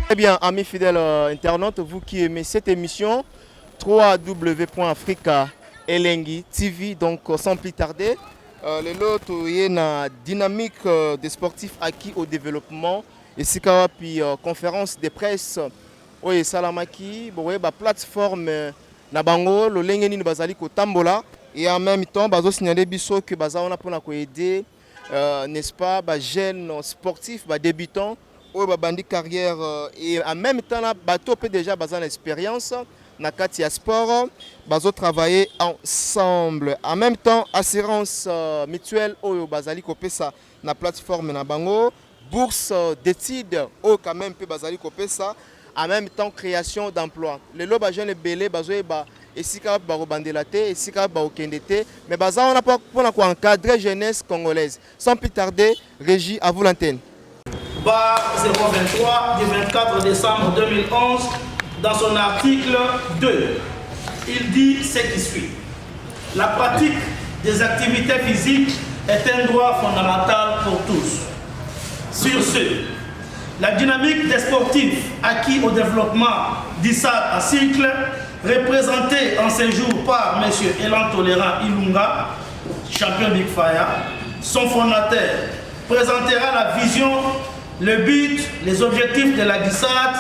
Très bien, amis fidèles internautes, vous qui aimez cette émission, www.africa Elengi TV, donc sans plus tarder, le lot il y a une dynamique des sportifs acquis au développement et c'est puis conférence de presse oui salamaki bon bah plateforme na bango le lengeni ni bazali ko tambola et en même temps bazo signaler biso que baza on a pour aider n'est-ce pas ba jeunes sportifs ba débutants ou ba bandi carrière et en même temps là bateau peut déjà baza l'expérience na kati ya sport bazo travailler ensemble en même temps assurance mutuelle oyo bazali ko pesa na plateforme na bango bourse d'études au quand même peut bazali ko pesa en même temps création d'emploi les loba jeunes belé bazo ba esika ba robandela te esika ba okende te mais baza on a pas pour encadrer jeunesse congolaise sans plus tarder régie à vous l'antenne Bar 023 du 24 décembre 2011 dans son article 2 il dit ce qui suit la pratique des activités physiques est un droit fondamental pour tous. Sur ce, la dynamique des sportifs acquis au développement d'ISAD à cycle, représentée en ces jours par M. Elan Tolérant Ilunga, champion Big Fire, son fondateur, présentera la vision, le but, les objectifs de la DISAD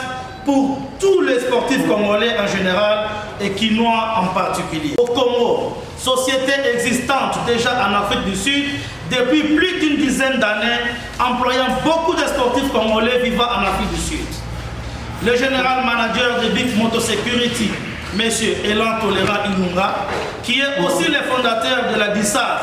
pour tous les sportifs congolais en général et quinois en particulier. Au Congo, société existante déjà en Afrique du Sud depuis plus d'une dizaine d'années, employant beaucoup de sportifs congolais vivant en Afrique du Sud. Le général manager de Big Moto Security, M. Elan Tolérant Ilunga, qui est aussi le fondateur de la DISAD,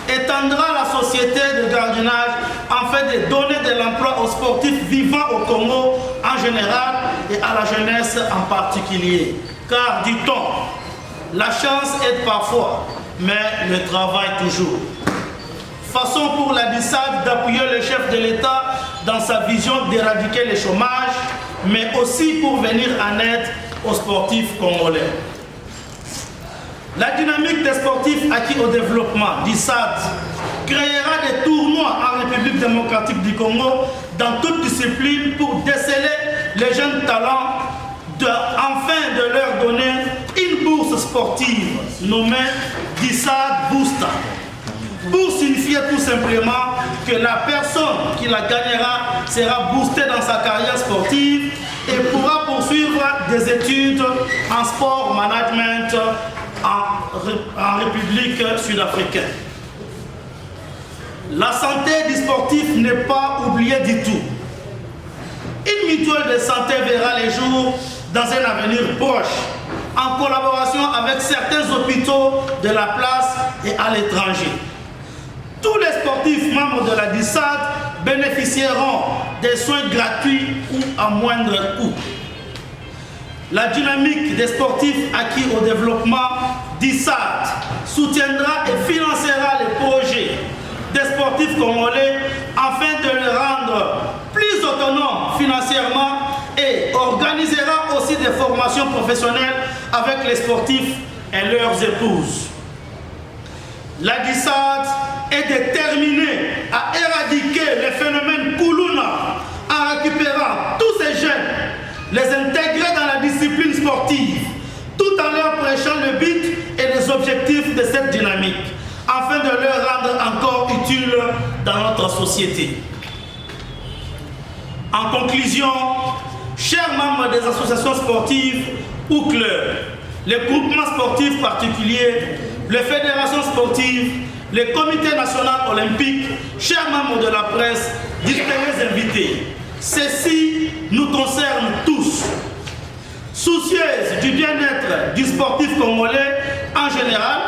étendra la société de gardiennage afin de donner de l'emploi aux sportifs vivant au Congo en général et à la jeunesse en particulier. Car, dit-on, la chance aide parfois, mais le travail toujours. Façon pour la DISAD d'appuyer le chef de l'État dans sa vision d'éradiquer le chômage, mais aussi pour venir en aide aux sportifs congolais. La dynamique des sportifs acquis au développement d'ISAD créera des tournois en République démocratique du Congo dans toute discipline pour déceler les jeunes talents afin de leur donner une bourse sportive nommée DISAD Booster. Pour signifier tout simplement que la personne qui la gagnera sera boostée dans sa carrière sportive et pourra poursuivre des études en sport management en République sud-africaine. La santé du sportif n'est pas oubliée du tout. Une mutuelle de santé verra les jours dans un avenir proche, en collaboration avec certains hôpitaux de la place et à l'étranger. Tous les sportifs membres de la DISAD bénéficieront des soins gratuits ou à moindre coût. La dynamique des sportifs acquis au développement d'ISAD soutiendra et financera les projets des sportifs congolais afin de les rendre plus autonomes financièrement et organisera aussi des formations professionnelles avec les sportifs et leurs épouses. La DISAD est déterminée à éradiquer les phénomènes Koulouna en récupérant tous ces jeunes, les intégrer dans la discipline sportive, tout en leur prêchant le but et les objectifs de cette dynamique, afin de leur rendre encore utiles dans notre société. En conclusion, chers membres des associations sportives ou clubs, les groupements sportifs particuliers, les fédérations sportives, les comités nationaux olympiques, chers membres de la presse, distingués invités, ceci nous concerne tous. Soucieuse du bien-être du sportif congolais en général,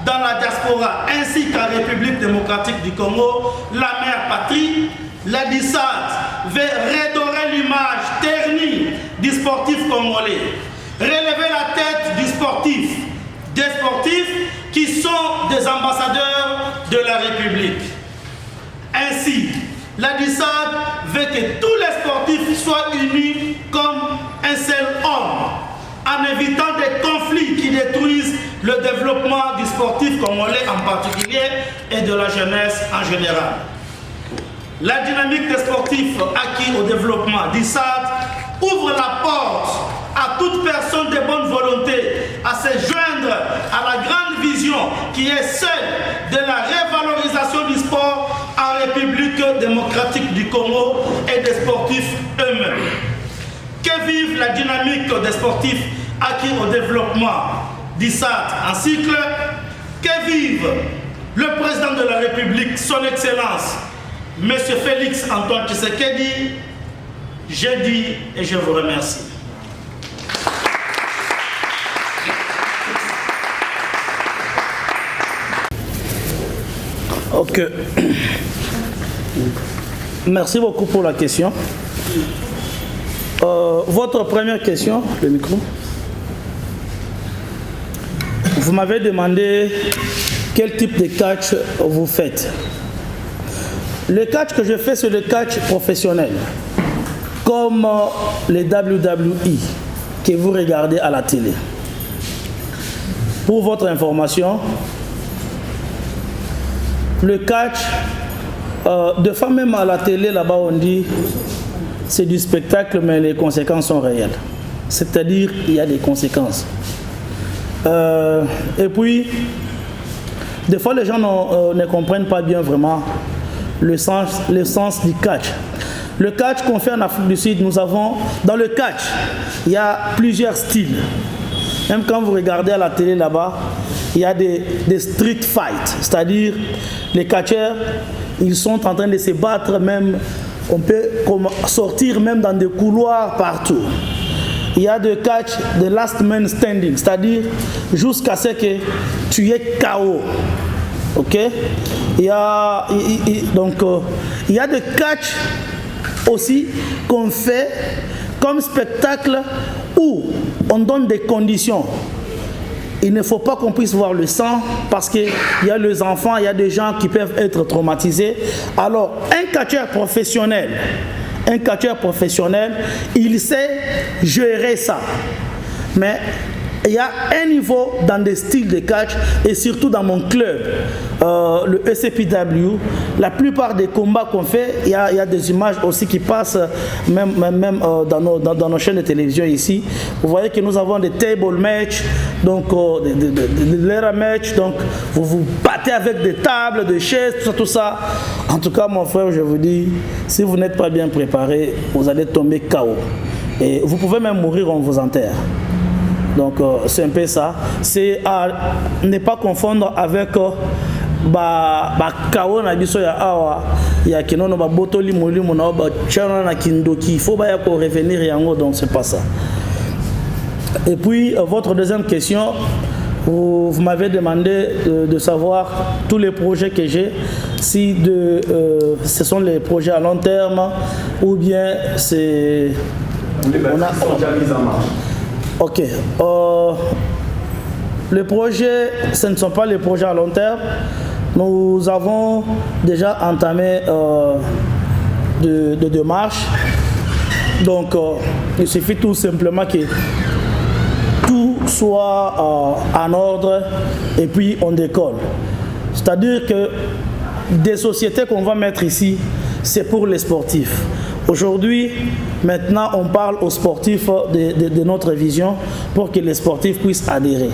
dans la diaspora ainsi qu'en République démocratique du Congo, la mère patrie, la DISAD veut redorer l'image ternie du sportif congolais, relever la tête du sportif, des sportifs qui sont des ambassadeurs de la République. Ainsi, la DISAD veut que tous les sportifs soient unis comme un seul homme, en évitant des conflits qui détruisent le développement du sportif congolais en particulier et de la jeunesse en général. La dynamique des sportifs acquis au développement d'ISAT ouvre la porte à toute personne de bonne volonté à se joindre à la grande vision qui est celle de la révalorisation du sport en République démocratique du Congo et des sportifs eux-mêmes. Que vive la dynamique des sportifs acquis au développement d'ISAT en cycle, que vive le président de la République, son Excellence, M. Félix Antoine Tshisekedi. J'ai dit et je vous remercie. Ok. Merci beaucoup pour la question. Votre première question, le micro. Vous m'avez demandé quel type de catch vous faites. Le catch que je fais, c'est le catch professionnel, comme les WWE que vous regardez à la télé. Pour votre information, le catch, de fois même à la télé, là-bas on dit c'est du spectacle, mais les conséquences sont réelles. C'est-à-dire il y a des conséquences. Et puis, des fois les gens ne comprennent pas bien vraiment le sens du catch. Le catch qu'on fait en Afrique du Sud, nous avons, dans le catch, il y a plusieurs styles. Même quand vous regardez à la télé là-bas, il y a des street fights, c'est-à-dire les catcheurs, ils sont en train de se battre même, on peut sortir même dans des couloirs partout. Il y a des catch de last man standing, c'est-à-dire jusqu'à ce que tu es KO. Ok? Il y a des catch aussi qu'on fait comme spectacle où on donne des conditions. Il ne faut pas qu'on puisse voir le sang parce qu'il y a les enfants, il y a des gens qui peuvent être traumatisés. Alors, un catcheur professionnel, il sait gérer ça. Mais il y a un niveau dans des styles de catch et surtout dans mon club, le ECPW, la plupart des combats qu'on fait, il y a des images aussi qui passent même dans nos chaînes de télévision ici. Vous voyez que nous avons des table match, donc des ladder match, donc vous vous battez avec des tables, des chaises, tout ça. En tout cas, mon frère, je vous dis, si vous n'êtes pas bien préparé, vous allez tomber KO. Et vous pouvez même mourir, on vous enterre. Donc c'est un peu ça. C'est à ne pas confondre avec KO na biso ya awa ya kinono ba botoli molimo na ba chana na kindoki. Il faut ba ya ko revenir yango, donc c'est pas ça. Et puis votre deuxième question, vous m'avez demandé de savoir tous les projets que j'ai, si ce sont les projets à long terme ou bien c'est ok. Les projets, ce ne sont pas les projets à long terme. Nous avons déjà entamé de démarches. Donc, il suffit tout simplement que tout soit en ordre et puis on décolle. C'est-à-dire que des sociétés qu'on va mettre ici, c'est pour les sportifs. Aujourd'hui, maintenant, on parle aux sportifs de notre vision pour que les sportifs puissent adhérer.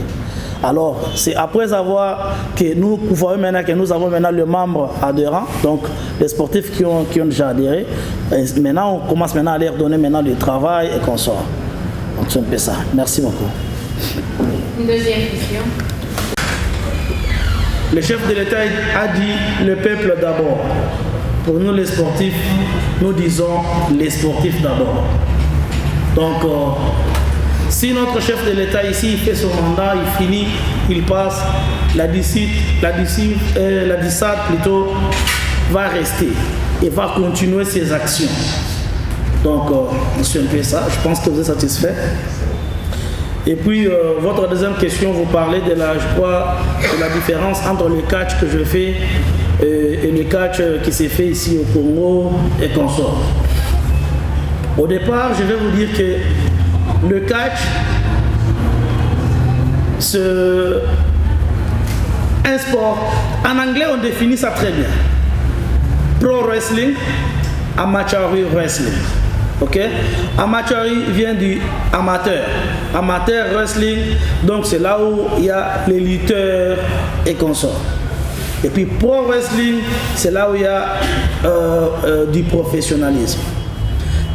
Alors, c'est après avoir que nous voyons maintenant que nous avons maintenant le membre adhérent, donc les sportifs qui ont déjà adhéré. Et maintenant, on commence maintenant à leur donner maintenant le travail et qu'on sort. Donc, c'est un peu ça. Merci beaucoup. Une deuxième question. Le chef de l'État a dit le peuple d'abord. Pour nous les sportifs, nous disons les sportifs d'abord. Donc, si notre chef de l'État ici fait son mandat, il finit, il passe, la DISAT plutôt va rester et va continuer ses actions. Donc, c'est un peu ça. Je pense que vous êtes satisfait. Et puis, votre deuxième question, vous parlez de la différence entre le catch que je fais et le catch qui s'est fait ici au Congo et consorts. Au départ, je vais vous dire que le catch un sport. En anglais, on définit ça très bien. Pro wrestling, amateur wrestling. Ok? Amateur vient du amateur. Amateur wrestling, donc c'est là où il y a les lutteurs et consorts. Et puis pro wrestling, c'est là où il y a du professionnalisme.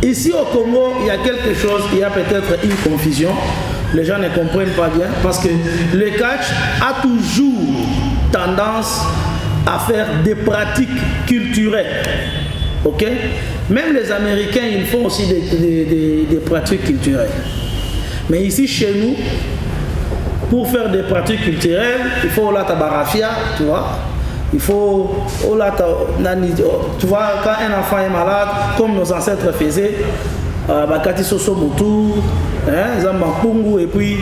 Ici au Congo, il y a quelque chose, il y a peut-être une confusion. Les gens ne comprennent pas bien parce que le catch a toujours tendance à faire des pratiques culturelles. Ok? Même les Américains, ils font aussi des pratiques culturelles. Mais ici, chez nous, pour faire des pratiques culturelles, il faut la tabarafia, tu vois. Il faut, tu vois, quand un enfant est malade, comme nos ancêtres faisaient, Bakati Soso Motu, Zambapungu, et puis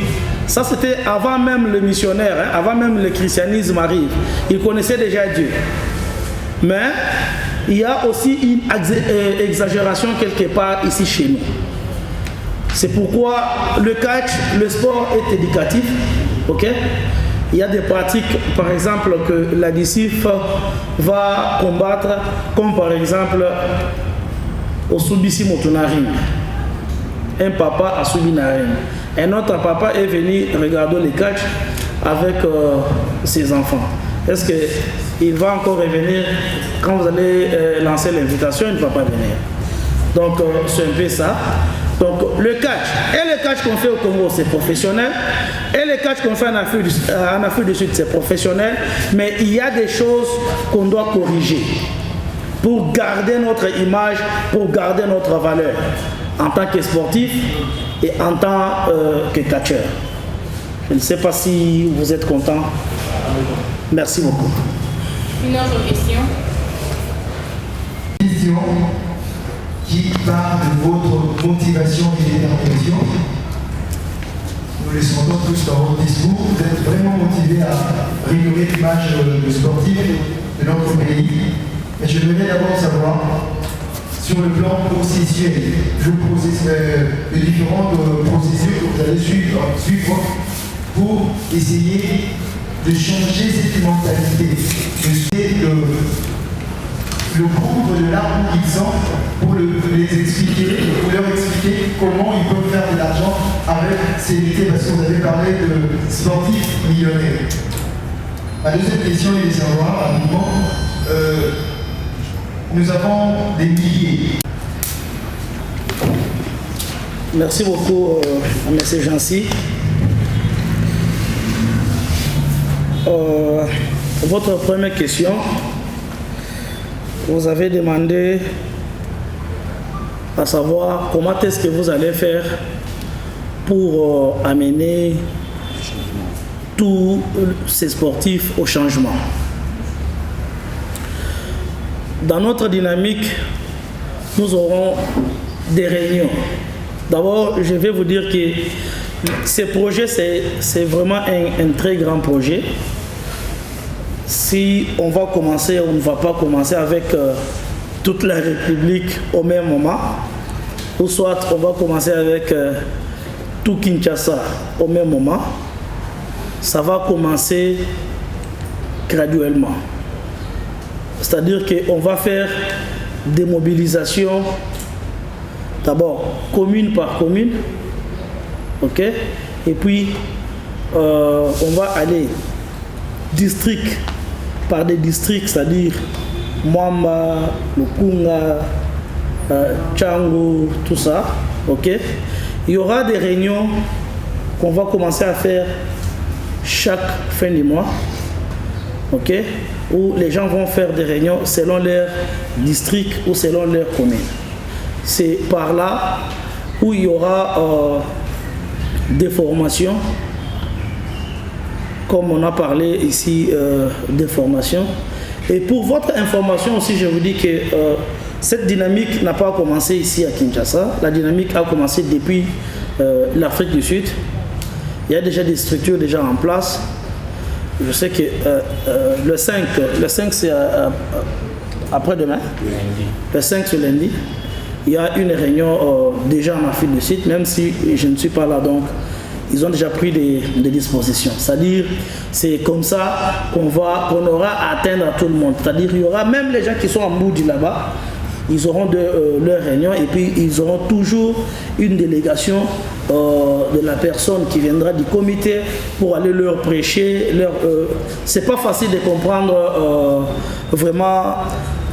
ça c'était avant même le missionnaire, avant même le christianisme arrive. Ils connaissaient déjà Dieu. Mais il y a aussi une exagération quelque part ici chez nous. C'est pourquoi le catch, le sport est éducatif, ok? Il y a des pratiques, par exemple, que l'additif va combattre, comme par exemple au Subisi Motunarim. Un papa a subi Narim. Un autre papa est venu regarder les catch avec ses enfants. Est-ce qu'il va encore revenir quand vous allez lancer l'invitation? Il ne va pas venir. Donc, c'est un peu ça. Donc le catch, et le catch qu'on fait au Congo c'est professionnel, et le catch qu'on fait en Afrique du Sud c'est professionnel, mais il y a des choses qu'on doit corriger pour garder notre image, pour garder notre valeur en tant que sportif et en tant que catcheur. Je ne sais pas si vous êtes content. Merci beaucoup. Une autre question. Qui parle de votre motivation et détermination. Nous les sentons tous dans votre discours. Vous êtes vraiment motivé à régler l'image de sportif de notre pays. Et je voudrais d'abord savoir, sur le plan processuel, les différentes procédures que vous allez suivre pour essayer de changer cette mentalité, le groupe de l'arbre qu'ils sont pour les expliquer, pour leur expliquer comment ils peuvent faire de l'argent avec ces métiers, parce que vous avez parlé de sportifs millionnaires. Ma deuxième question est de savoir, rapidement, nous avons des milliers. Merci beaucoup à M. Jancy. Votre première question. Vous avez demandé à savoir comment est-ce que vous allez faire pour amener tous ces sportifs au changement. Dans notre dynamique, nous aurons des réunions. D'abord, je vais vous dire que ce projet, c'est vraiment un très grand projet. Si on va commencer, on ne va pas commencer avec toute la République au même moment, ou soit on va commencer avec tout Kinshasa au même moment. Ça va commencer graduellement. C'est-à-dire qu'on va faire des mobilisations, d'abord commune par commune, ok? Et puis on va aller district par des districts, c'est-à-dire Mwamba, Lukunga, Tchango, tout ça, ok? Il y aura des réunions qu'on va commencer à faire chaque fin du mois, ok? Où les gens vont faire des réunions selon leur district ou selon leur commune. C'est par là où il y aura des formations, comme on a parlé ici des formations. Et pour votre information aussi, je vous dis que cette dynamique n'a pas commencé ici à Kinshasa. La dynamique a commencé depuis l'Afrique du Sud. Il y a déjà des structures déjà en place. Je sais que le 5 c'est après-demain. Le 5 c'est lundi. Il y a une réunion déjà en Afrique du Sud, même si je ne suis pas là, donc ils ont déjà pris des dispositions. C'est-à-dire, c'est comme ça qu'on aura à atteindre à tout le monde. C'est-à-dire, il y aura même les gens qui sont en Moudi là-bas, ils auront leur réunion et puis ils auront toujours une délégation de la personne qui viendra du comité pour aller leur prêcher. C'est pas facile de comprendre vraiment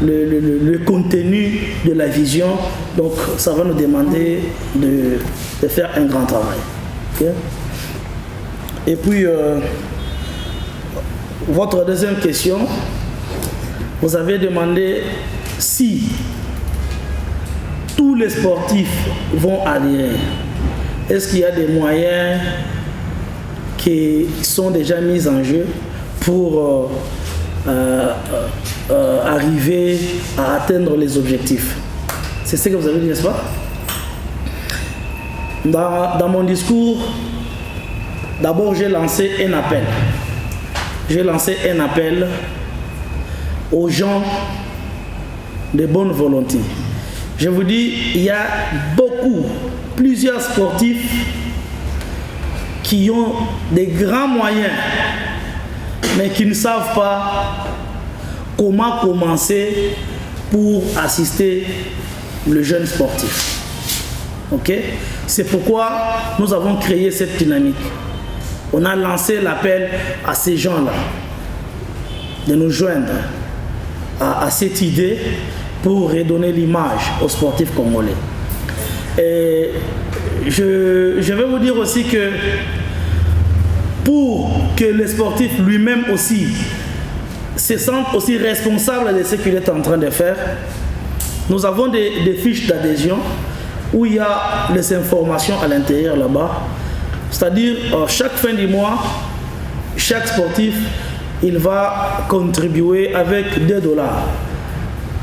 le contenu de la vision, donc ça va nous demander de faire un grand travail. Okay? Et puis, votre deuxième question, vous avez demandé si tous les sportifs vont adhérer. Est-ce qu'il y a des moyens qui sont déjà mis en jeu pour arriver à atteindre les objectifs? C'est ce que vous avez dit, n'est-ce pas? Dans mon discours, d'abord j'ai lancé un appel. J'ai lancé un appel aux gens de bonne volonté. Je vous dis, il y a plusieurs sportifs qui ont des grands moyens, mais qui ne savent pas comment commencer pour assister le jeune sportif. Ok? C'est pourquoi nous avons créé cette dynamique. On a lancé l'appel à ces gens-là de nous joindre à cette idée pour redonner l'image aux sportifs congolais. Et je vais vous dire aussi que pour que le sportif lui-même aussi se sente aussi responsable de ce qu'il est en train de faire, nous avons des fiches d'adhésion où il y a les informations à l'intérieur là-bas. C'est-à-dire, chaque fin du mois, chaque sportif, il va contribuer avec $2.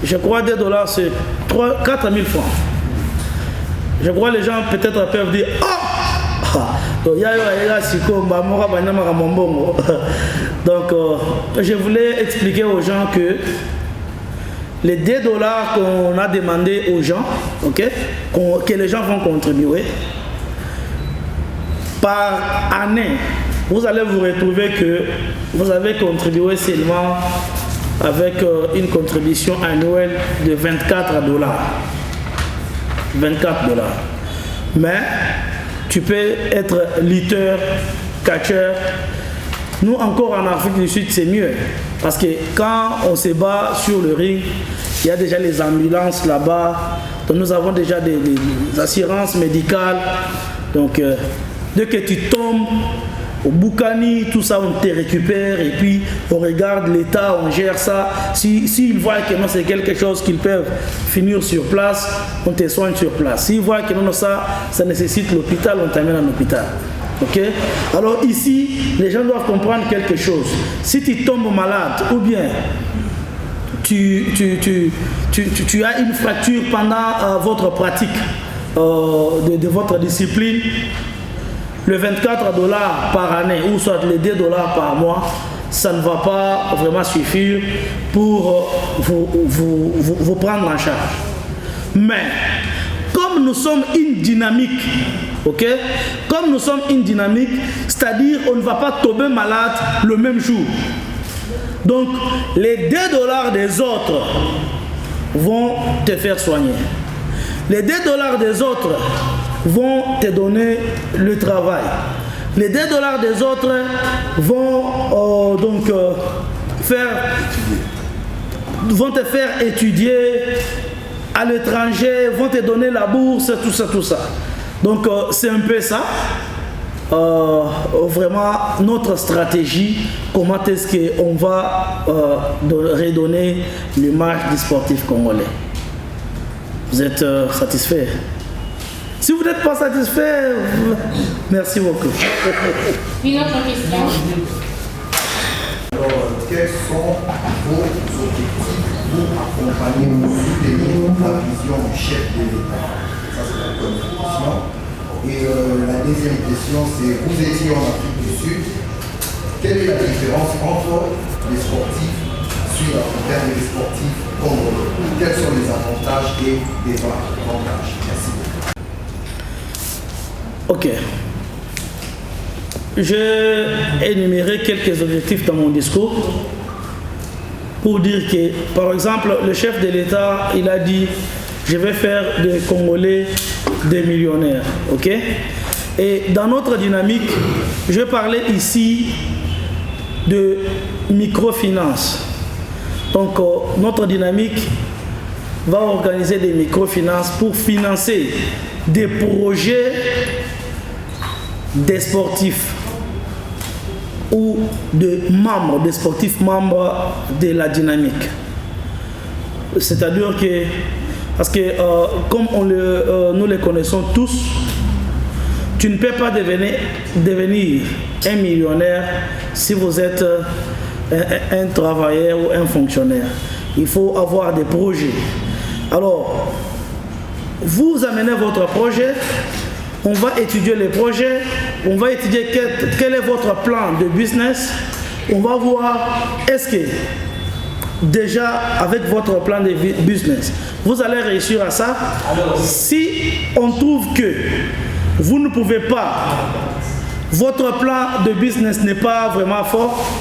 Je crois $2, c'est 4 000 francs. Je crois que les gens peut-être peuvent dire « Donc, je voulais expliquer aux gens que les $2 qu'on a demandé aux gens, okay, que les gens vont contribuer, par année, vous allez vous retrouver que vous avez contribué seulement avec une contribution annuelle de $24. $24. Mais tu peux être lutteur, catcheur. Nous, encore en Afrique du Sud, c'est mieux. Parce que quand on se bat sur le ring, il y a déjà les ambulances là-bas. Donc nous avons déjà des assurances médicales. Donc, dès que tu tombes au Boukani, tout ça, on te récupère et puis on regarde l'état, on gère ça. S'ils voient que non, c'est quelque chose qu'ils peuvent finir sur place, on te soigne sur place. S'ils voient que non, ça nécessite l'hôpital, on t'amène à l'hôpital. Ok? Alors ici, les gens doivent comprendre quelque chose. Si tu tombes malade ou bien tu as une fracture pendant votre pratique de votre discipline, le $24 par année ou soit les $2 par mois, ça ne va pas vraiment suffire pour vous prendre en charge. Mais comme nous sommes une dynamique, ok? Comme nous sommes une dynamique, c'est-à-dire on ne va pas tomber malade le même jour. Donc les $2 des autres vont te faire soigner. Les $2 des autres vont te donner le travail. Les $2 des autres vont vont te faire étudier à l'étranger, vont te donner la bourse, tout ça. Donc c'est un peu ça. Vraiment notre stratégie, comment est-ce qu'on va redonner l'image du sportif congolais. Vous êtes satisfait? Si vous n'êtes pas satisfait, merci beaucoup. Une autre question. Alors, quels sont vos objectifs pour accompagner ou soutenir la vision du chef de l'État? Ça, c'est la première question. Et la deuxième question, c'est, vous étiez en Afrique du Sud. Quelle est la différence entre les sportifs sud-africains et les sportifs congolais? Quels sont les avantages et désavantages? Merci beaucoup. Ok. j'ai énuméré quelques objectifs dans mon discours pour dire que, par exemple, le chef de l'État, il a dit « Je vais faire des Congolais des millionnaires ». Ok? Et dans notre dynamique, je vais parler ici de microfinance. Donc, notre dynamique va organiser des microfinances pour financer des projets des sportifs ou de membres, des sportifs membres de la dynamique. C'est-à-dire que, parce que comme nous les connaissons tous, tu ne peux pas devenir un millionnaire si vous êtes un travailleur ou un fonctionnaire. Il faut avoir des projets. Alors, vous amenez votre projet, on va étudier les projets, on va étudier quel est votre plan de business, on va voir est-ce que déjà avec votre plan de business, vous allez réussir à ça. Si on trouve que vous ne pouvez pas, votre plan de business n'est pas vraiment fort,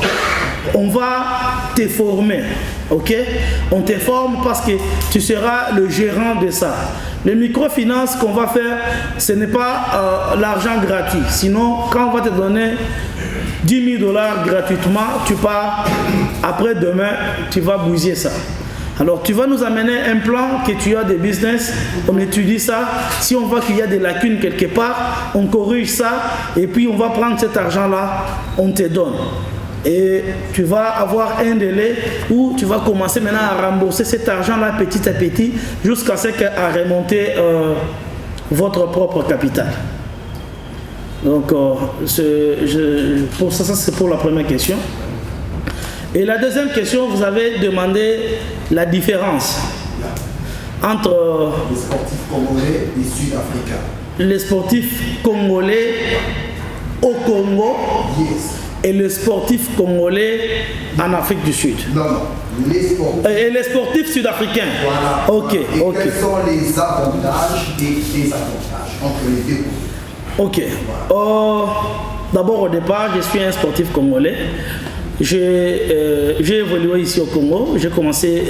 on va te former, ok? On te forme parce que tu seras le gérant de ça. Les microfinances qu'on va faire, ce n'est pas l'argent gratuit. Sinon, quand on va te donner 10 000 $ gratuitement, tu pars, après demain, tu vas bousiller ça. Alors, tu vas nous amener un plan que tu as de business, on étudie ça. Si on voit qu'il y a des lacunes quelque part, on corrige ça et puis on va prendre cet argent-là, on te donne. Et tu vas avoir un délai où tu vas commencer maintenant à rembourser cet argent-là petit à petit jusqu'à ce qu'à remonter votre propre capital. Donc, pour ça c'est pour la première question. Et la deuxième question, vous avez demandé la différence entre les sportifs congolais et sud-africains. Les sportifs congolais au Congo. Yes. Et les sportifs congolais en Afrique du Sud. Non, les sportifs. Et les sportifs sud-africains. Voilà. Ok, Et ok. quels sont les avantages et désavantages entre les deux? Ok. Voilà. D'abord, au départ, je suis un sportif congolais. J'ai évolué ici au Congo. J'ai commencé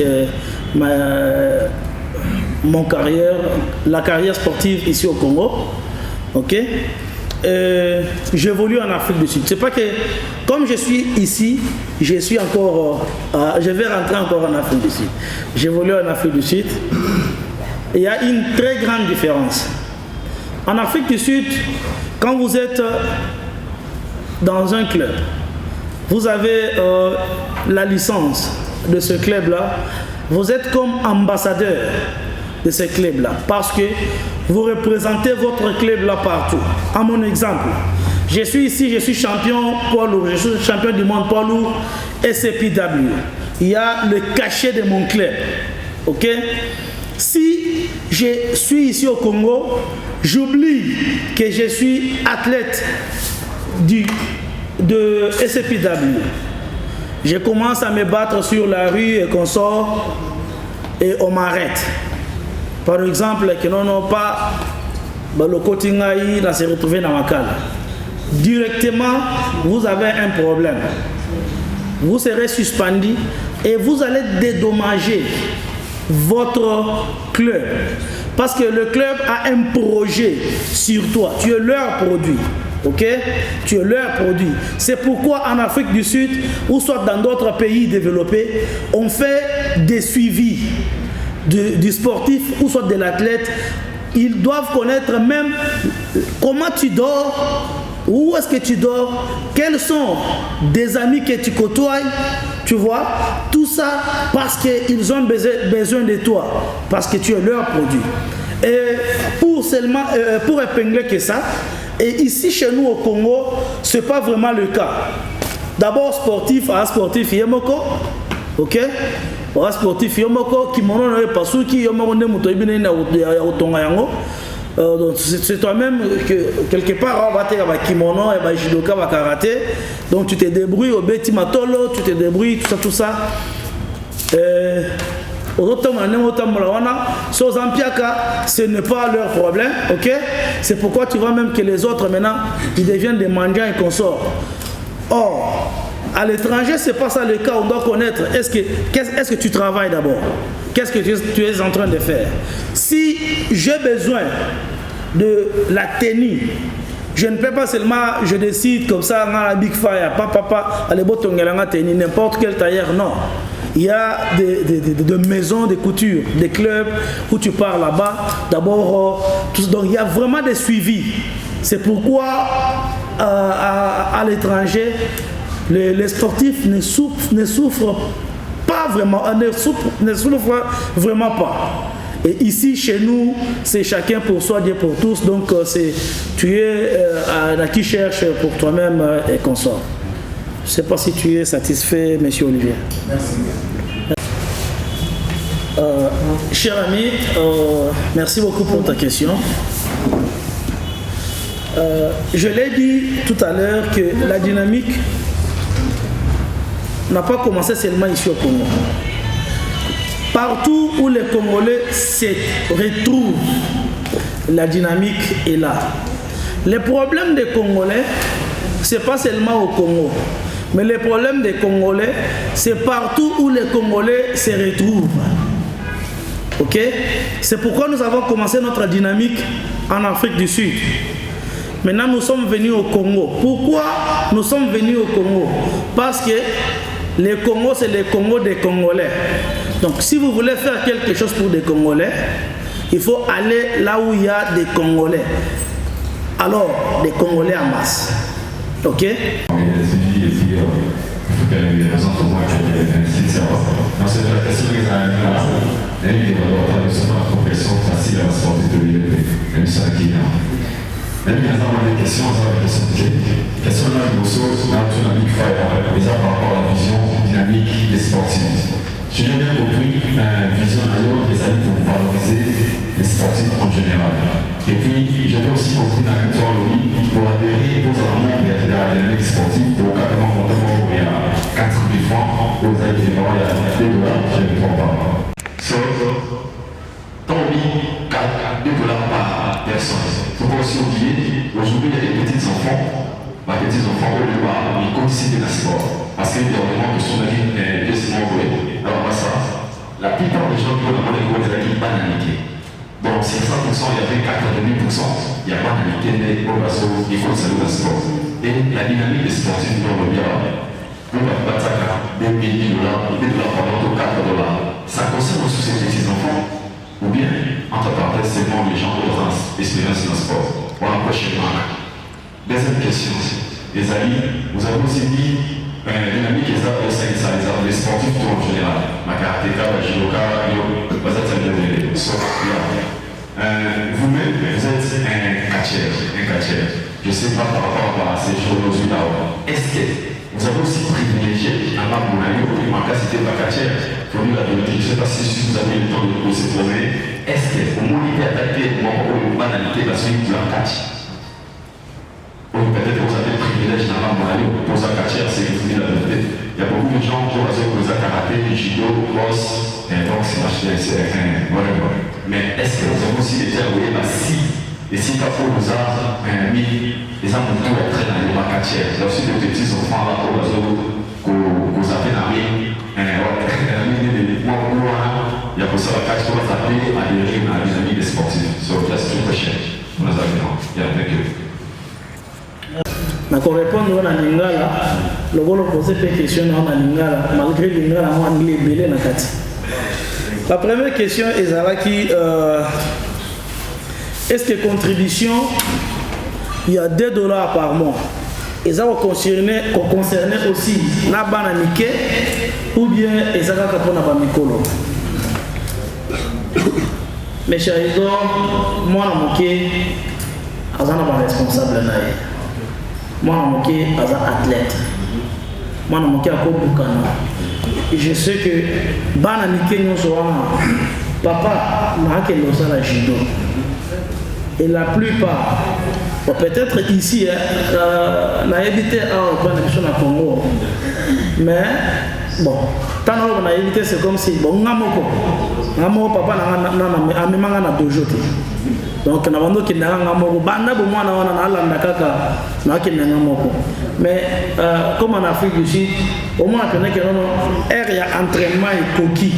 la carrière sportive ici au Congo. Ok. J'évolue en Afrique du Sud. C'est pas que, comme je suis ici, je suis encore, je vais rentrer encore en Afrique du Sud. J'évolue en Afrique du Sud. Il y a une très grande différence. En Afrique du Sud, quand vous êtes dans un club, vous avez la licence de ce club-là, vous êtes comme ambassadeur de ce club-là, parce que vous représentez votre club-là partout. À mon exemple, je suis ici, je suis champion poids lourd, je suis champion du monde poids lourd SCPW. Il y a le cachet de mon club. Ok? Si je suis ici au Congo, j'oublie que je suis athlète de SCPW. Je commence à me battre sur la rue et qu'on sort et on m'arrête. Par exemple, que non, pas le Kotingaï, là s'est retrouvé dans ma cale. Directement, vous avez un problème. Vous serez suspendu et vous allez dédommager votre club. Parce que le club a un projet sur toi. Tu es leur produit. Ok? Tu es leur produit. C'est pourquoi en Afrique du Sud, ou soit dans d'autres pays développés, on fait des suivis du sportif ou soit de l'athlète. Ils doivent connaître même comment tu dors, où est-ce que tu dors, quels sont des amis que tu côtoies, tu vois, tout ça parce qu'ils ont besoin de toi, parce que tu es leur produit. Et pour épingler que ça, et ici chez nous au Congo, ce n'est pas vraiment le cas. D'abord sportif, à sportif, yemoko, ok? Au sportif, yemoko, kimono na pasuki, yemoko ne mutoibine na utonga yango. Donc c'est toi-même que quelque part on va te faire kimono et judoka va karaté. Donc tu te débrouilles au beti matolo, tu te débrouilles tout ça. ce n'est pas leur problème, ok? C'est pourquoi tu vois même que les autres maintenant, ils deviennent des mendiants et consorts. Or, à l'étranger, c'est pas ça le cas, on doit connaître. Est-ce que tu travailles d'abord? Qu'est-ce que tu es en train de faire? Si j'ai besoin de la tenue, je ne peux pas seulement, je décide comme ça, dans la Big Fire, papa, allez, n'importe quel tailleur, non. Il y a des maisons de couture, des clubs où tu pars là-bas. D'abord, donc il y a vraiment des suivis. C'est pourquoi à l'étranger, les sportifs ne souffrent pas vraiment, ne souffrent vraiment pas. Et ici, chez nous, c'est chacun pour soi, Dieu pour tous. Donc, tu es à qui cherche pour toi-même et consort. Je ne sais pas si tu es satisfait, monsieur Olivier. Merci. Cher ami, merci beaucoup pour ta question. Je l'ai dit tout à l'heure que la dynamique n'a pas commencé seulement ici au Congo. Partout où les Congolais se retrouvent, la dynamique est là. Les problèmes des Congolais, ce n'est pas seulement au Congo, mais les problèmes des Congolais, c'est partout où les Congolais se retrouvent. Ok? C'est pourquoi nous avons commencé notre dynamique en Afrique du Sud. Maintenant, nous sommes venus au Congo. Pourquoi nous sommes venus au Congo? Parce que le Congo, c'est le Congo des Congolais. Donc, si vous voulez faire quelque chose pour des Congolais, il faut aller là où il y a des Congolais. Alors, des Congolais en masse. Ok? Je n'ai bien compris une vision d'ailleurs des amis pour valoriser les sportifs en général. Et puis, j'avais aussi compris dans la culture pour adhérer aux amants de la dynamique sportive pour 80 montants il y a 4 000 francs, aux amis il y a $2, je ne comprends pas. Tant mis $2 par personne. Il ne faut pas aussi oublier, aujourd'hui il y a des petits-enfants. Les petits-enfants, ils cotisent dans le sport. Parce qu'il y a vraiment que son avis est décimant joué. Alors, la plupart des gens qui ont demandé les avis banalité. Donc, c'est 100%, il y avait 80%. Il n'y a pas banalité, mais il faut le saluer dans le sport. Et la dynamique des sportifs dans le bien, pour la bataille, $2 000, $2 pendant $4. Ça concerne aussi ces petits-enfants. Ou bien, entre parenthèses, c'est bon, les gens ont leur expérience dans le sport. On a prochainement. Deuxième question, les amis, vous avez aussi dit dynamique et ça, les sportifs tout en général. Ma karatéka, ma judoka, vous-même, vous êtes un catcheur. Je ne sais pas par rapport à ces choses-là. Est-ce que vous avez aussi privilégié un membre de l'année, ou en cas c'était pas catcheur, il faut dire la vérité, je ne sais pas si vous avez le temps de vous s'exprimer. Est-ce que au moins il est attaqué, au moment où il banalité, parce qu'il vous en catch? Peut-être que vous avez le privilège d'avoir mon allée pour sa carrière, c'est que vous dites la vérité. Il y a beaucoup de gens qui ont raison pour ça, karaté, judo, cross, boxe, c'est whatever. Mais est-ce que vous avez aussi déjà envoyé si, et si pas pour nous a mis les hommes tout être dans les carrières, il y a aussi des petits enfants là pour les autres, qu'on appelle amis, il y a pour ça la carte pour s'appeler adhérer à des amis des sportifs. So that's two questions. On a ça maintenant. Yeah, thank you. Na répondre na lingala logo poser des questions na lingala malgré lingala en anglais belé na kati. La première question est qui est-ce que contribution il y a $2 par mois et ça va concerner aussi la bananique ou bien et ça va pour na ba mikolo. Mes chers amis, moi na moké azana ba responsable na moi je suis athlète. Moi je suis Bukana. Et je sais que papa m'a la judo. Et la plupart, peut-être ici, on a habité à Congo, mais bon tant on a évité c'est comme si bon ngamoko papa na amemanga na dojo te donc na bando ki na ngamoko banda bo mwana wana na alanda kaka na ki na ngamoko mais comme en Afrique du Sud au moins connaît que non area entraînement et coquille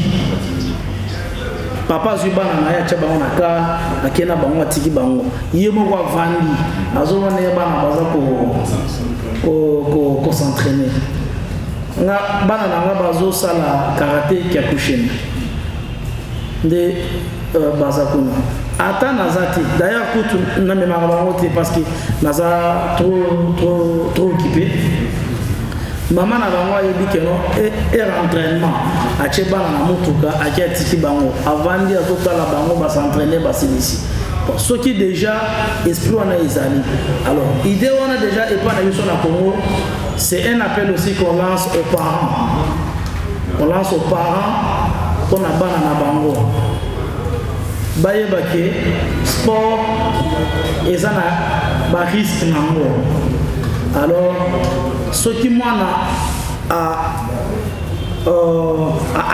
papa zubana na ya chaba na ka akena bango atiki bango yemo kwa vandi azoma ne bana baza ko s'entraîner nga bana na nga bazo sala karaté kyakushin de baza kuna ata nazati d'ailleurs kutu na me marabango te parce que naza trop occupé maman na bango yebi ke no entraînement ache bana na mutuka ache atiki bango avandi azotala bango ba s'entraîner ba silisi bon ce qui déjà esprit on a ezali alors idée on a déjà et pas na biso na Congo c'est un appel aussi qu'on lance aux parents pour na bana na bango bayeba ke sport ezana ba risque nango alors ce qui moi a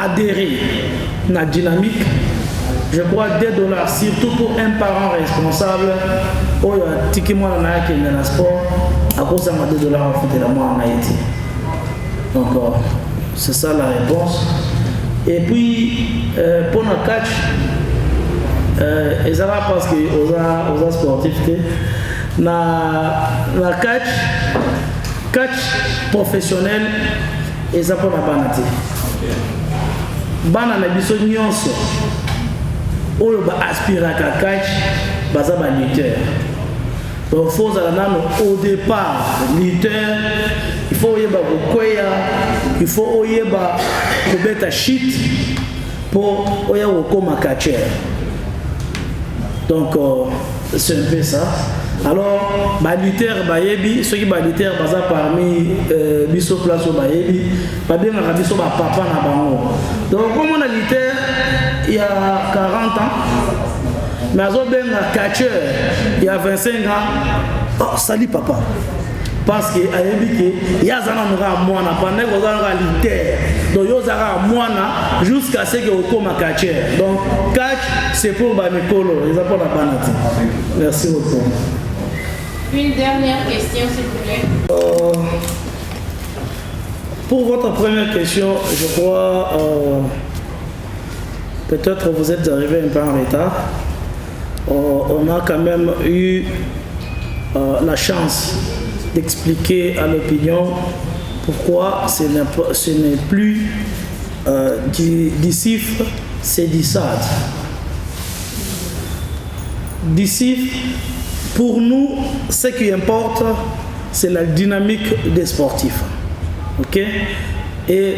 adhéré na dynamique je crois $2 surtout pour un parent responsable ou tiki moi na yake na sport à cause de $2 en fait la moi en Haïti donc c'est ça la réponse et puis pour le catch et ça va parce que aux sportifs na catch professionnel et ça pour la banati bana na biso nyonso oyo ba aspire à catch baza ba lutteur donc faut au départ lutteur il faut yeba kokwea il faut yeba kobeta shit pour oya kokoma catcher donc c'est un peu ça alors ba lutteur ba yebi ceux qui ba lutteur baza parmi biso place ba yebi ba bien na biso ba papa na bango donc comme on a lutteur il y a 40 ans mais azo ben catcher il y a 25 ans oh salut papa parce que ayebi ke yazana nga mwana pendant que ozanga lutteur donc yozaka mwana jusqu'à ce que okoma catcher donc catch c'est pour ba mikolo ils appellent la banati merci beaucoup. Une dernière question, s'il vous plaît. Pour votre première question, je crois peut-être vous êtes arrivé un peu en retard. On a quand même eu la chance d'expliquer à l'opinion pourquoi ce n'est plus DICIF, c'est DISAD. DICIF, pour nous, ce qui importe, c'est la dynamique des sportifs. Ok? Et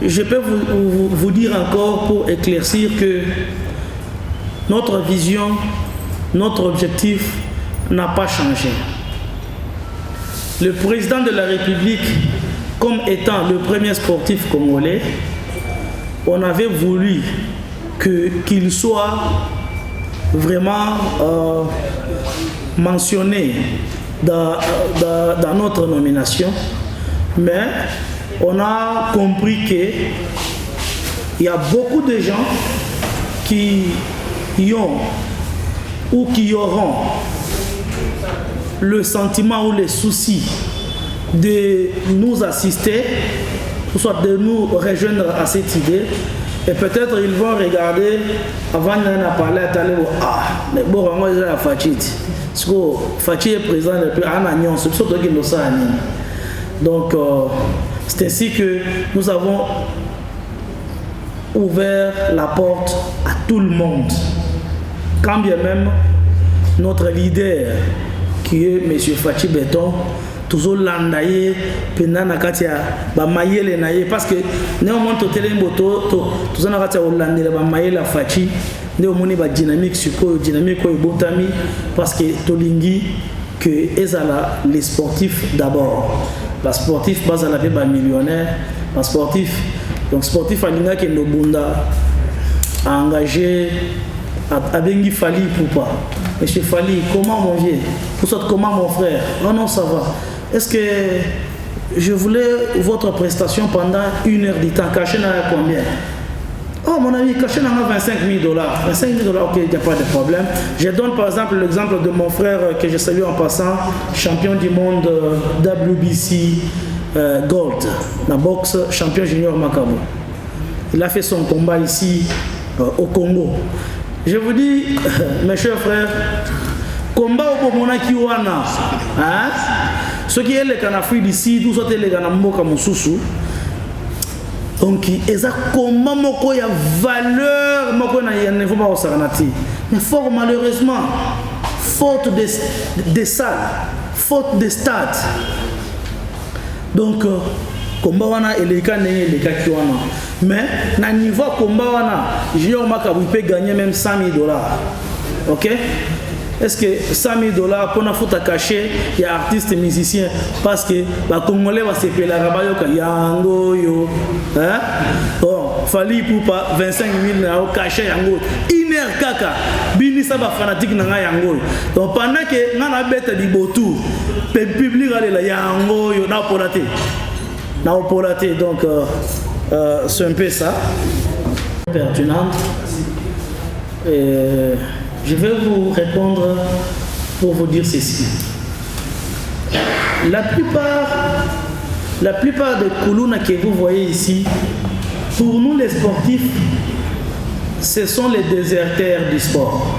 je peux vous dire encore pour éclaircir que notre vision, notre objectif n'a pas changé. Le président de la République, comme étant le premier sportif congolais, on avait voulu qu'il soit vraiment mentionné dans notre nomination, mais on a compris qu'il y a beaucoup de gens qui ont ou qui auront le sentiment ou les soucis de nous assister, ou soit de nous rejoindre à cette idée. Et peut-être ils vont regarder, avant d'en parler, mais bon, moi j'ai la fatigue. Parce que fatigue est présent depuis un an, c'est surtout qu'il nous a. Donc, c'est ainsi que nous avons ouvert la porte à tout le monde. Quand bien même notre leader, qui est M. Fachi Béton, toujours landaye pendant katia ba mayele naye parce que néanmoins to telemboto to zana katia hollande ba mayela Fachi ndé moni ba dynamique suko dynamique ko botami parce que tolingi que ezala les sportifs d'abord ba sportif bazala pe ba millionnaire ba sportif donc sportif alinga ke ndo bunda engagé Abengi Fali Poupa. Monsieur Fali, comment mon vieux? Pour ça, comment mon frère? Non, non, ça va. Est-ce que je voulais votre prestation pendant 1 heure du temps. Caché à combien? Oh mon ami, caché à 25 000 $. 25 000 $, ok, il n'y a pas de problème. Je donne par exemple l'exemple de mon frère que je salue en passant, champion du monde WBC Gold, la boxe, champion junior Macabo. Il a fait son combat ici au Congo. Je vous dis, mes chers frères, combat au Monaki Wana, hein? Ceux qui sont en Afrique d'ici, tous ceux qui sont en Mboka Moussoussou, donc ils ont combat moko ya valeur moko na ya niveau ba osaranati. Mais fort malheureusement, faute de salles, faute de stades. Donc combat wana eleka nene eleka ki wana. Mais na niveau combat wana, Junior Makabu peut gagner même 100 000 $. OK? Est-ce que 100 000 $ pour la faute à cacher, il y a artistes et musiciens parce que les Congolais vont se payer la rabayoka yango yo, hein? Bon, fallait pour pas 25 000 € cacher yango. Iner kaka, bini ça va fanatique nanga yango. Donc pendant que nana bête di botou, le public allait la yango yo na polaté. Donc c'est un peu ça. Pertinent. Je vais vous répondre pour vous dire ceci. La plupart des Koulouna que vous voyez ici, pour nous les sportifs, ce sont les déserteurs du sport.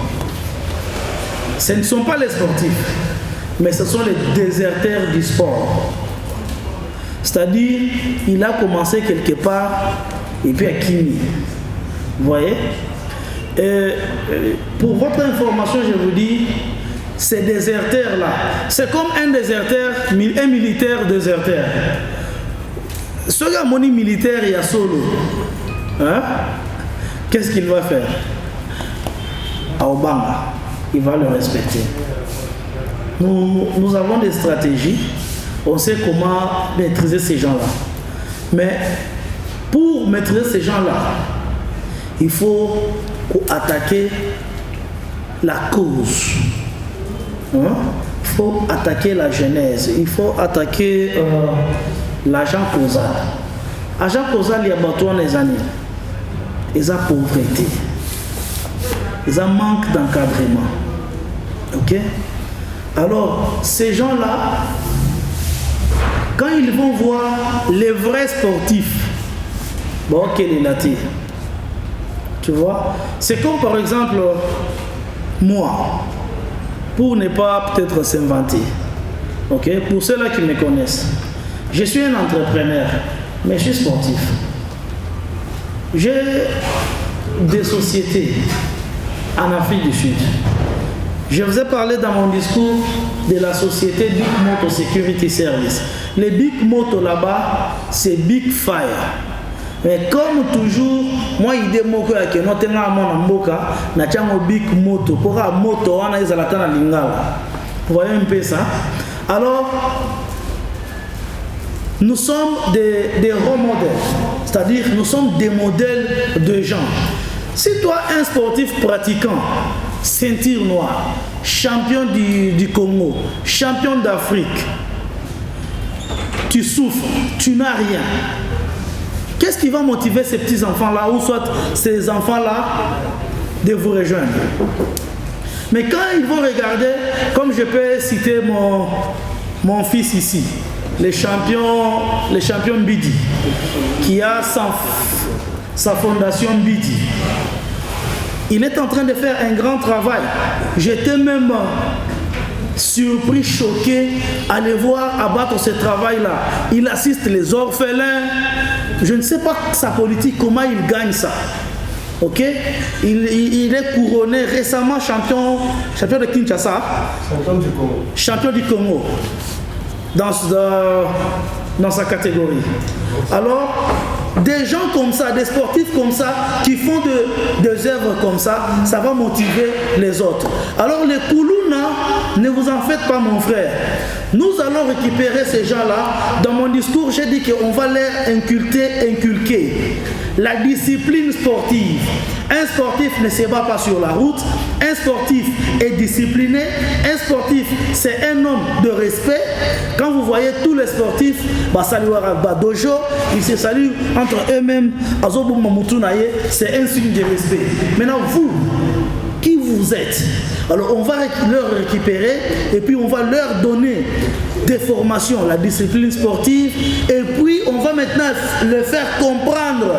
Ce ne sont pas les sportifs, mais ce sont les déserteurs du sport. C'est-à-dire, il a commencé quelque part et puis à Kimi. Vous voyez? Pour votre information, je vous dis, ces déserteurs-là, c'est comme un militaire déserteur. Ce gars, mon militaire, il y a solo. Hein? Qu'est-ce qu'il va faire? À Obama, il va le respecter. Nous avons des stratégies, on sait comment maîtriser ces gens-là. Mais pour maîtriser ces gens-là, il faut attaquer la cause. Il faut attaquer la genèse. Il faut attaquer l'agent causal. Agent causal, il y a besoin des années. Ils ont pauvreté. Ils ont manque d'encadrement. Ok? Alors, ces gens-là, quand ils vont voir les vrais sportifs, bon, quel est la tire? Tu vois, c'est comme par exemple moi, pour ne pas peut-être s'inventer, ok, pour ceux-là qui me connaissent, je suis un entrepreneur, mais je suis sportif. J'ai des sociétés en Afrique du Sud. Je vous ai parlé dans mon discours de la société Big Moto Security Service. Les Big Moto là-bas, c'est Big Fire. Mais comme toujours, moi il démoque que nous avons mboka na chango big moto pour la moto on a ezalaka na lingala. Vous voyez un peu ça? Alors nous sommes des role modèles, c'est-à-dire nous sommes des modèles de gens. Si toi un sportif pratiquant, ceinture noire, champion du Congo, champion d'Afrique, tu souffres, tu n'as rien. Qu'est-ce qui va motiver ces petits enfants-là ou soit ces enfants-là de vous rejoindre? Mais quand ils vont regarder, comme je peux citer mon fils ici, le champion Bidi, qui a sa fondation Bidi, il est en train de faire un grand travail. J'étais même surpris, choqué à le voir abattre ce travail-là. Il assiste les orphelins. Je ne sais pas sa politique, comment il gagne ça. Ok? Il est couronné récemment champion de Kinshasa. Champion du Congo. Dans sa catégorie. Alors, des gens comme ça, des sportifs comme ça, qui font des œuvres comme ça, ça va motiver les autres. Alors les Koulouna, ne vous en faites pas mon frère. Nous allons récupérer ces gens-là. Dans mon discours, j'ai dit qu'on va leur inculquer la discipline sportive. Un sportif ne se bat pas sur la route. Un sportif est discipliné. Un sportif, c'est un homme de respect. Quand vous voyez tous les sportifs, dojo, ils se saluent entre eux-mêmes. C'est un signe de respect. Maintenant, vous, qui vous êtes? Alors, on va leur récupérer et puis on va leur donner des formations, la discipline sportive, et puis on va maintenant leur faire comprendre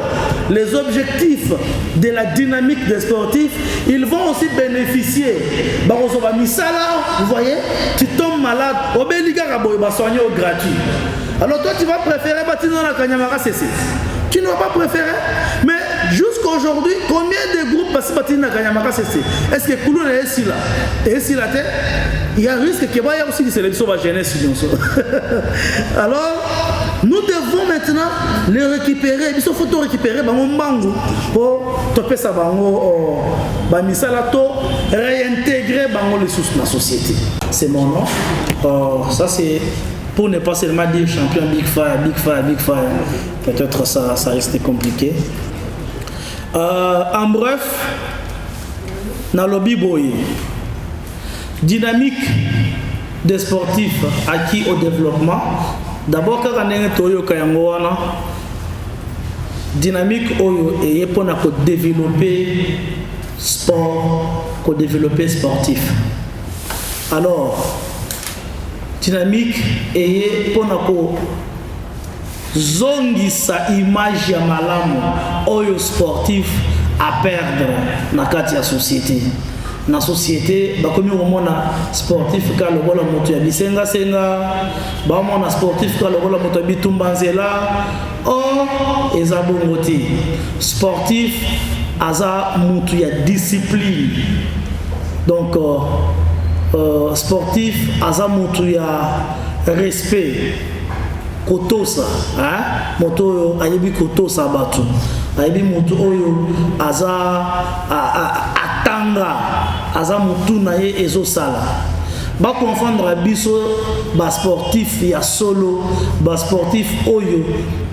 les objectifs de la dynamique des sportifs. Ils vont aussi bénéficier. Vous voyez, tu tombes malade, soigner au gratuit. Alors toi, tu vas préférer bâtir dans la Kanyamara CC. Tu ne vas pas préférer. Mais jusqu'à aujourd'hui, combien de groupes passent bâtir dans la Kanyamara CC? Est-ce que Kouloun est ici là? Et ici là, il y a un risque qu'il y ait aussi des sélections de jeunesse. Alors, nous devons maintenant les récupérer. Il faut récupérer pour topper ça, réintégrer les sources de la société. C'est mon nom. Ça, c'est pour ne pas seulement dire champion Big Fire, Big Fire, Big Fire. Peut-être ça reste compliqué. En bref, dans le lobby boy, dynamique des sportifs acquis au développement. D'abord, quand on est toyo kayangoana, dynamique oyo et pour développer sport, pour développer sportif. Alors, dynamique et pour zongisa image ya malamu oyo sportif à perdre na kati ya société. Na société bakomi komona sportif ka lokola moto ya bisenga senga ba mona sportif ka lokola moto ya bitumba nzela eza bongo te. Sportif aza moto ya discipline. Donc sportif aza moto ya respect. Kotosa, moto ayebi kotosa batu, ayebi moto oyo aza atanga, aza motu na ye ezosala. Ba confondre biso ba sportif ya solo, ba sportif oyo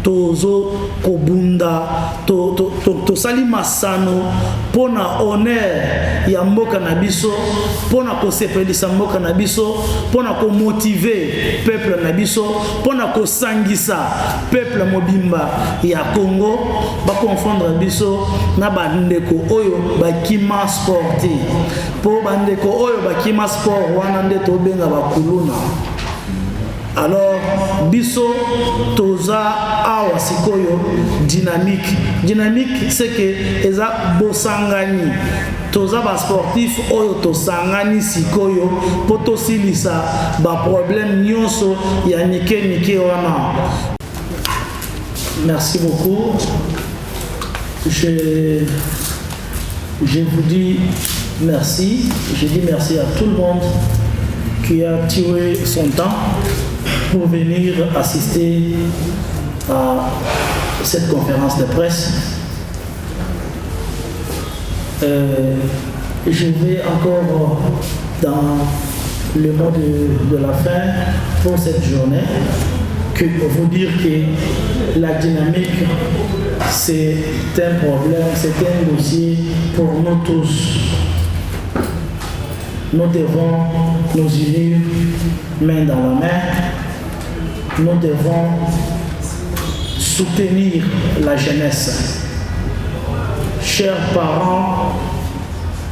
tozo kobunda, to sali masano pona honneur ya mboka na biso, pona ko sepelisa mboka na biso, pona ko motiver peuple na biso, pona ko sangisa peuple mobimba ya Congo. Ba confondre biso na bandeko oyo bakima sportif. Po bandeko oyo bakima sport wana nde tobenga bakuluna. Alors biso toza awa sikoyo dynamique. Dynamique c'est que eza bosangani. Toza ba sportif oyo tosangani sikoyo poto silisa ba problème nyonso ya nike wana. Merci beaucoup. Je vous dis merci. Je dis merci à tout le monde qui a tiré son temps pour venir assister à cette conférence de presse. Je vais encore dans le mot de la fin pour cette journée que vous dire que la dynamique c'est un problème, c'est un dossier pour nous tous. Nous devons nous unir main dans la main. Nous devons soutenir la jeunesse. Chers parents,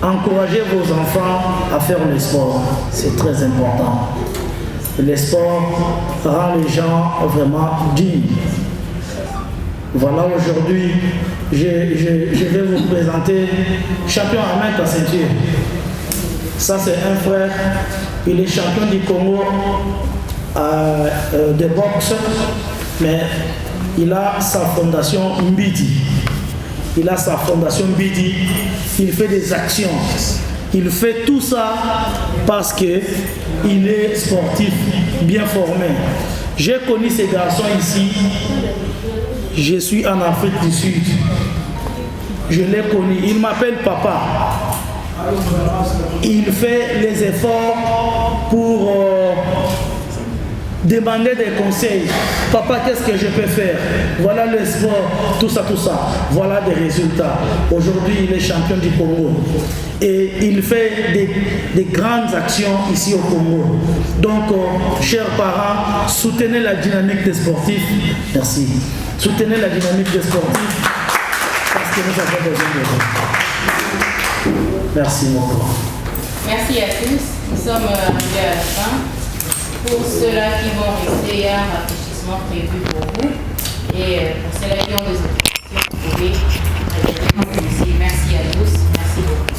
encouragez vos enfants à faire le sport. C'est très important. Le sport rend les gens vraiment dignes. Voilà, aujourd'hui, je vais vous présenter champion Ahmed en ceinture. Ça, c'est un frère, il est champion du Congo de boxe, mais il a sa fondation Mbidi. Il a sa fondation Mbidi, il fait des actions. Il fait tout ça parce qu'il est sportif, bien formé. J'ai connu ces garçons ici. Je suis en Afrique du Sud. Je l'ai connu. Il m'appelle papa. Il fait les efforts pour demander des conseils. Papa, qu'est-ce que je peux faire? Voilà le sport, tout ça. Voilà des résultats. Aujourd'hui, il est champion du Congo. Et il fait des grandes actions ici au Congo. Donc, chers parents, soutenez la dynamique des sportifs. Merci. Soutenez la dynamique des sportifs parce que nous avons besoin de vous. Merci beaucoup. Merci à tous. Nous sommes arrivés à la fin. Pour ceux-là qui vont rester, il y a un rafraîchissement prévu pour vous. Et pour ceux-là qui ont des questions, vous pouvez rester ici. Merci à tous. Merci beaucoup.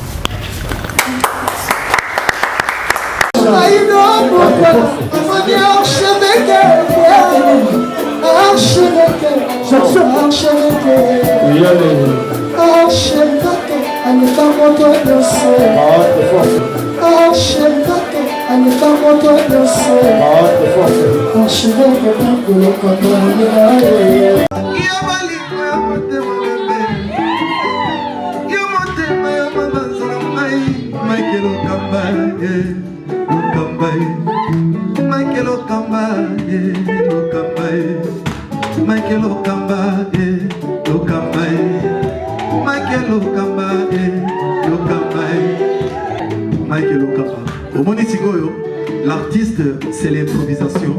L'artiste, c'est l'improvisation.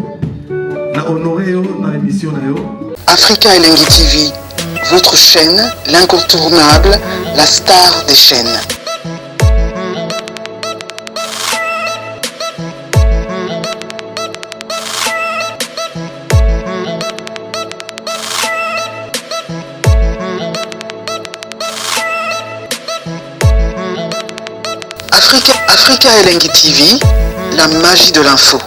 Na honoré na émission na yo. Africa Elengi TV, votre chaîne, l'incontournable, la star des chaînes. Africa Elengi TV, la magie de l'info.